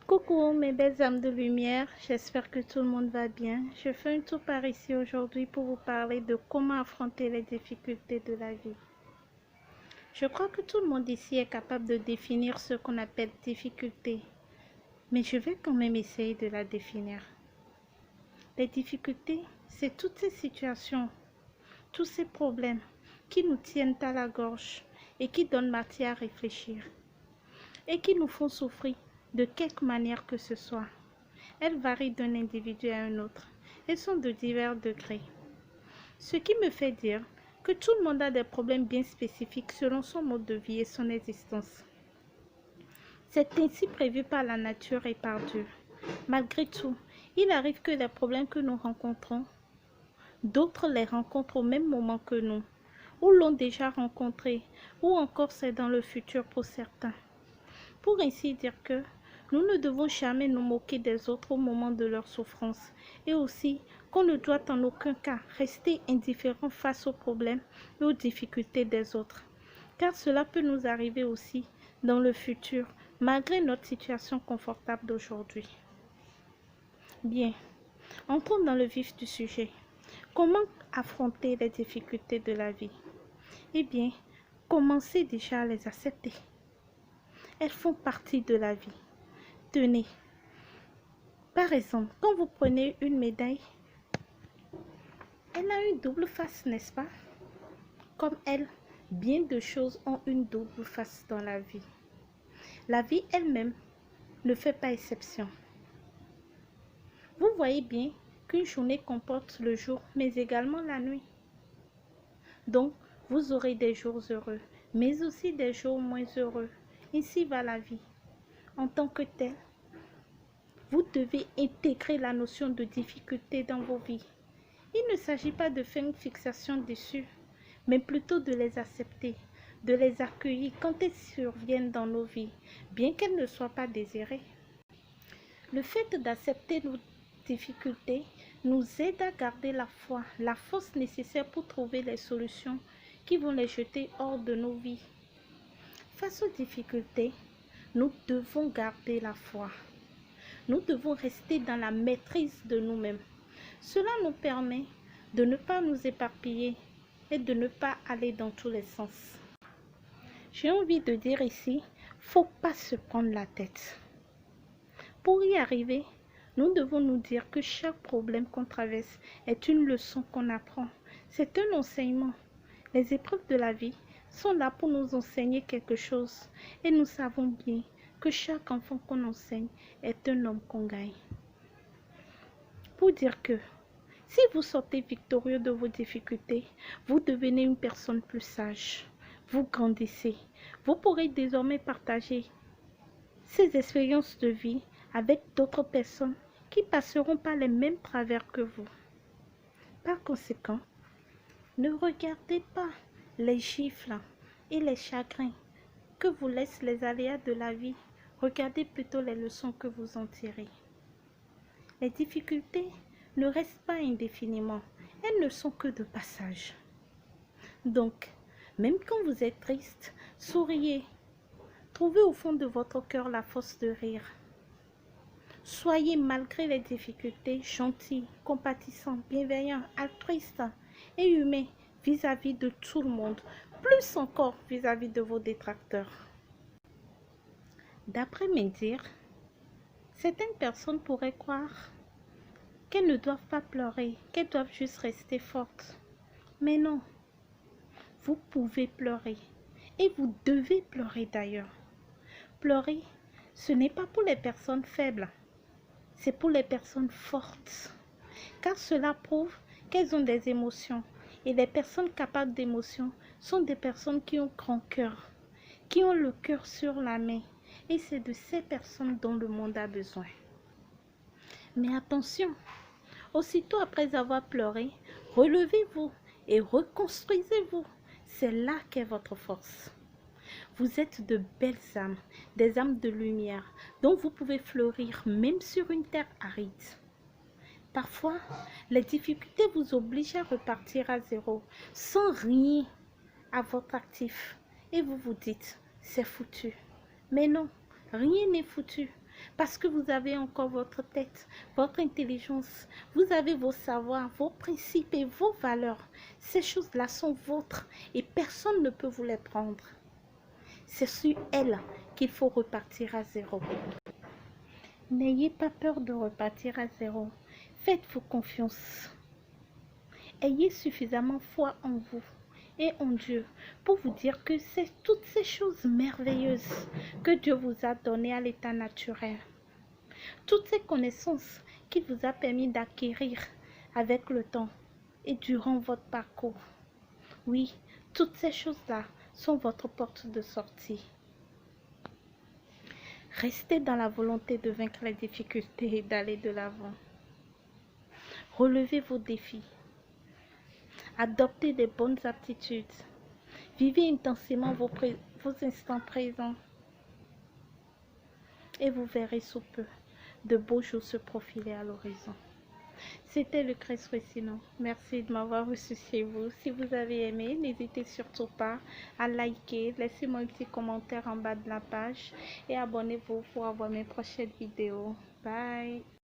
Coucou mes belles âmes de lumière, j'espère que tout le monde va bien. Je fais un tour par ici aujourd'hui pour vous parler de comment affronter les difficultés de la vie. Je crois que tout le monde ici est capable de définir ce qu'on appelle difficulté, mais je vais quand même essayer de la définir. Les difficultés, c'est toutes ces situations, tous ces problèmes qui nous tiennent à la gorge et qui donnent matière à réfléchir et qui nous font souffrir de quelque manière que ce soit. Elles varient d'un individu à un autre et sont de divers degrés. Ce qui me fait dire que tout le monde a des problèmes bien spécifiques selon son mode de vie et son existence. C'est ainsi prévu par la nature et par Dieu. Malgré tout, il arrive que les problèmes que nous rencontrons, d'autres les rencontrent au même moment que nous, ou l'ont déjà rencontré, ou encore c'est dans le futur pour certains. Pour ainsi dire que nous ne devons jamais nous moquer des autres au moment de leur souffrance et aussi qu'on ne doit en aucun cas rester indifférent face aux problèmes et aux difficultés des autres, car cela peut nous arriver aussi dans le futur malgré notre situation confortable d'aujourd'hui. Bien, entrons dans le vif du sujet. Comment affronter les difficultés de la vie? Eh bien, commencez déjà à les accepter. Elles font partie de la vie. Tenez, par exemple, quand vous prenez une médaille, elle a une double face, n'est-ce pas? Comme elle, bien de choses ont une double face dans la vie. La vie elle-même ne fait pas exception. Vous voyez bien qu'une journée comporte le jour, mais également la nuit. Donc, vous aurez des jours heureux, mais aussi des jours moins heureux. Ainsi va la vie. En tant que tel, vous devez intégrer la notion de difficulté dans vos vies. Il ne s'agit pas de faire une fixation dessus, mais plutôt de les accepter, de les accueillir quand elles surviennent dans nos vies, bien qu'elles ne soient pas désirées. Le fait d'accepter nos difficultés nous aide à garder la foi, la force nécessaire pour trouver les solutions qui vont les jeter hors de nos vies. Face aux difficultés, nous devons garder la foi. Nous devons rester dans la maîtrise de nous-mêmes. Cela nous permet de ne pas nous éparpiller et de ne pas aller dans tous les sens. J'ai envie de dire ici, faut pas se prendre la tête. Pour y arriver, nous devons nous dire que chaque problème qu'on traverse est une leçon qu'on apprend. C'est un enseignement. Les épreuves de la vie sont là pour nous enseigner quelque chose et nous savons bien que chaque enfant qu'on enseigne est un homme qu'on gagne. Pour dire que si vous sortez victorieux de vos difficultés, vous devenez une personne plus sage. Vous grandissez. Vous pourrez désormais partager ces expériences de vie avec d'autres personnes qui passeront par les mêmes travers que vous. Par conséquent, ne regardez pas les gifles et les chagrins que vous laissent les aléas de la vie. Regardez plutôt les leçons que vous en tirez. Les difficultés ne restent pas indéfiniment. Elles ne sont que de passage. Donc, même quand vous êtes triste, souriez. Trouvez au fond de votre cœur la force de rire. Soyez malgré les difficultés gentil, compatissant, bienveillant, altruiste et humain vis-à-vis de tout le monde, plus encore vis-à-vis de vos détracteurs. D'après mes dires, certaines personnes pourraient croire qu'elles ne doivent pas pleurer, qu'elles doivent juste rester fortes. Mais non, vous pouvez pleurer et vous devez pleurer d'ailleurs. Pleurer, ce n'est pas pour les personnes faibles, c'est pour les personnes fortes, car cela prouve qu'elles ont des émotions et les personnes capables d'émotions sont des personnes qui ont grand cœur, qui ont le cœur sur la main et c'est de ces personnes dont le monde a besoin. Mais attention, aussitôt après avoir pleuré, relevez-vous et reconstruisez-vous. C'est là qu'est votre force. Vous êtes de belles âmes, des âmes de lumière, dont vous pouvez fleurir même sur une terre aride. Parfois, les difficultés vous obligent à repartir à zéro, sans rien à votre actif. Et vous vous dites, c'est foutu. Mais non, rien n'est foutu. Parce que vous avez encore votre tête, votre intelligence, vous avez vos savoirs, vos principes et vos valeurs. Ces choses-là sont vôtres et personne ne peut vous les prendre. C'est sur elles qu'il faut repartir à zéro. N'ayez pas peur de repartir à zéro. Faites-vous confiance. Ayez suffisamment foi en vous et en Dieu pour vous dire que c'est toutes ces choses merveilleuses que Dieu vous a données à l'état naturel. Toutes ces connaissances qu'il vous a permis d'acquérir avec le temps et durant votre parcours. Oui, toutes ces choses-là sont votre porte de sortie. Restez dans la volonté de vaincre les difficultés et d'aller de l'avant. Relevez vos défis. Adoptez des bonnes aptitudes. Vivez intensément vos instants présents. Et vous verrez sous peu de beaux jours se profiler à l'horizon. C'était Lucrèce Ruissino. Merci de m'avoir reçu chez vous. Si vous avez aimé, n'hésitez surtout pas à liker, laissez-moi un petit commentaire en bas de la page et abonnez-vous pour avoir mes prochaines vidéos. Bye!